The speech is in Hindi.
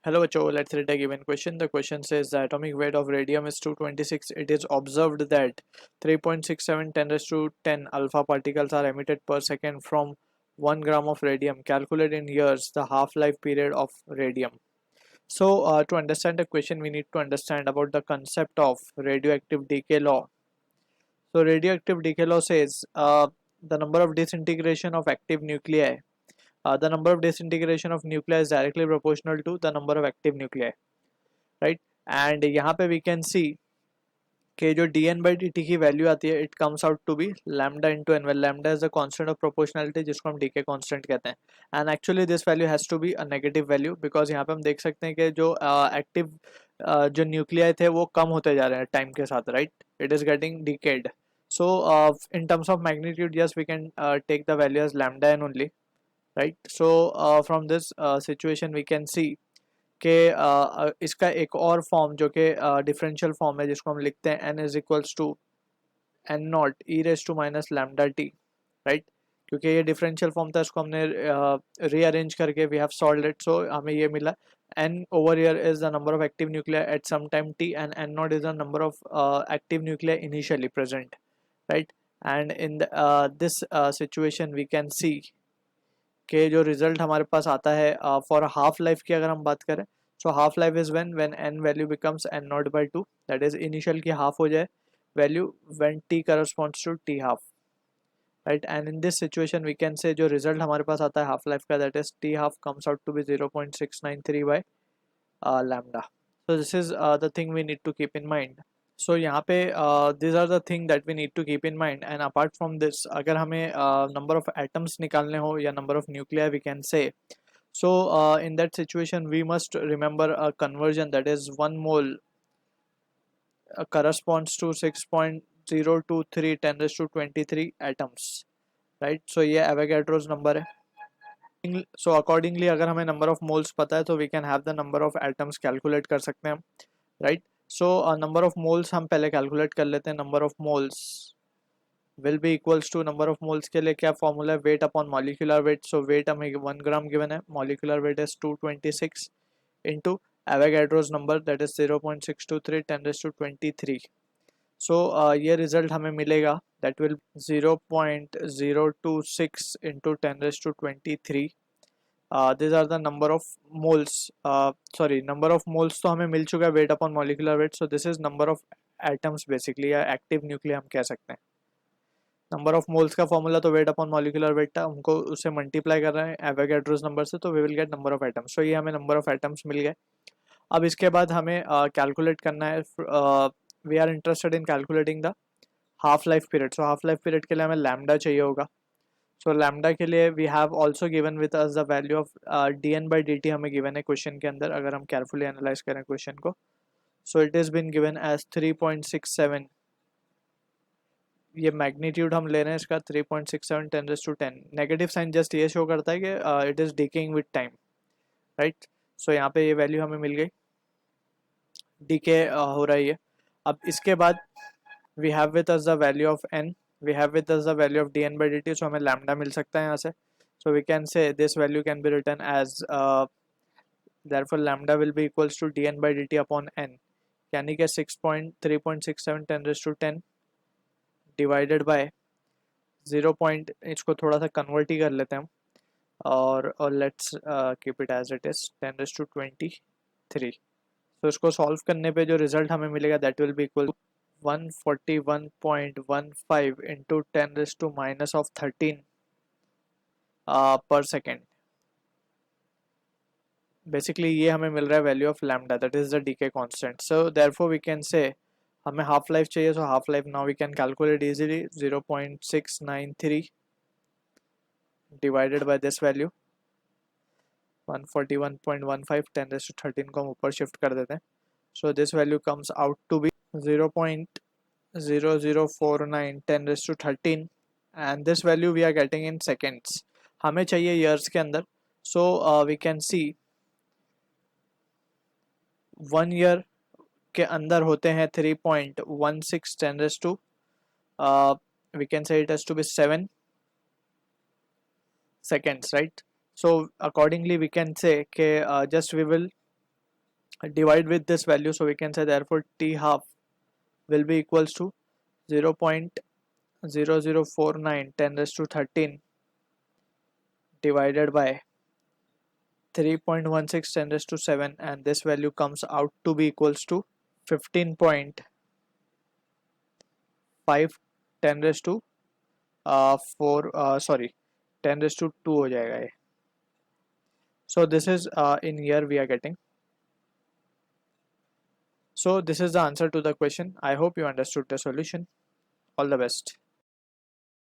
Hello, Cho. Let's read a given question. The question says the atomic weight of radium is 226. It is observed that 3.67 10 raised to 10 alpha particles are emitted per second from 1 gram of radium. Calculate in years the half-life period of radium. So, to understand the question, we need to understand about the concept of radioactive decay law. So, radioactive decay law says the number of disintegration of active nuclei. The number of disintegration of nuclei is directly proportional to the number of active nuclei. Right and यहाँ पे वी कैन सी कि जो D N by D T की वैल्यू आती है it comes out to be lambda into N well lambda is the constant of proportionality जिसको हम डी के कांस्टेंट कहते हैं and actually this value has to be a negative value because यहाँ पे हम देख सकते हैं कि जो एक्टिव जो न्यूक्लियाई थे वो कम होते जा रहे हैं टाइम के साथ right it is getting decade so in terms of magnitude yes we can take the value as lambda n only right so from this situation we can see कि इसका एक और फॉर्म जो कि डिफरेंशियल फॉर्म है जिसको हम लिखते हैं n is equals to N not e raise to minus lambda T right क्योंकि ये डिफरेंशियल फॉर्म था इसको हमने रीअरेंज करके we have solved it so हमें ये मिला n over here is the number of active nuclei at some time t and n naught is the number of active nuclei initially present right and in this situation we can see कि जो रिजल्ट हमारे पास आता है फॉर हाफ लाइफ की अगर हम बात करें so half life is when N value becomes N not by two that is initial की हाफ हो जाए value when T corresponds to T half right and in this situation we can say जो रिजल्ट हमारे पास आता है हाफ लाइफ का that is T half comes out to be 0.693 by lambda so this is the thing we need to keep in mind सो यहाँ पे this are the thing that we need to keep in mind and apart from this अगर हमें नंबर ऑफ एटम्स निकालने हो या number of nuclear we can say so in that situation we must remember a conversion that is 1 mole corresponds to 6.023 10 raised to 23 atoms right so ये Avogadro's number है so accordingly अगर हमें number of moles पता है तो we can have the number of atoms calculate कर सकते हैं हम right so number of moles हम पहले calculate कर लेते हैं number of moles will be equals to number of moles के लिए क्या फॉर्मूला है weight upon molecular weight so weight हमें 1 ग्राम given है molecular weight is 226 into Avogadro's number that is 0.623 10 raised to 23 so ये रिजल्ट हमें मिलेगा that will 0.026 into 10 raised to 23 these are the number of moles sorry number of moles तो हमें मिल चुका है weight upon molecular weight so this is number of atoms basically या active nuclei हम कह सकते हैं नंबर ऑफ मोल्स का फॉर्मूला तो वेट अपॉन मॉलिक्यूलर वेट था हमको उससे मल्टीप्लाई कर रहे हैं एवोगैड्रोस नंबर से तो we will get number of atoms so ये हमें नंबर ऑफ एटम्स मिल गए अब इसके बाद हमें कैलकुलेट करना है we are interested in calculating the half life period so half life period के लिए हमें लैम्डा चाहिए होगा सो लैम्डा के लिए we have also given with us the value of D N by D T हमें गिवन है क्वेश्चन के अंदर अगर हम केयरफुली एनालाइज करें क्वेश्चन को so it is been given as 3.67 ये मैग्नीट्यूड हम ले रहे हैं इसका 3.67 10 raise to 10 negative sign just ये शो करता है कि it is decaying with time right so यहाँ पे ये वैल्यू हमें मिल गई डीके हो रही है अब इसके बाद we have with us the value of N we have with us the value of D N by D T so हमें लैम्डा मिल सकता है यहाँ से so we can say this value can be written as therefore lambda will be equals to dn by dt upon n यानी कि 3.67 10 raised to 10 divided by 0 point इसको थोड़ा सा कन्वर्ट ही कर लेते हैं हम और let's keep it as it is 10 raise to 23 तो इसको सॉल्व करने पे जो रिजल्ट हमें मिलेगा that will be equal to 141.15 into 10 raise to minus of 13 पर सेकेंड बेसिकली ये हमें मिल रहा है value of lambda that is the decay constant so therefore we can say हमें हाफ लाइफ चाहिए so half life now we can calculate easily 0.693 divided by this value 141.15 10 raise to 13 को हम ऊपर शिफ्ट कर देते हैं so this value comes out to be 0.0049 10 raise to 13 and this value we are getting in seconds हमें चाहिए ईयर्स के अंदर so we can see 1 year के अंदर होते हैं 3.16 10 raise to we can say it has to be 7 seconds right so accordingly we can say कि just we will divide with this value, so we can say therefore T half will be equals to 0.0049 10 raised to 13 divided by 3.16 10 raised to 7, and this value comes out to be equals to 15.5 10 raised to 4 sorry 10 raised to 2 हो जाएगा ये. So this is in here we are getting. So this is the answer to the question. I hope you understood the solution. All the best.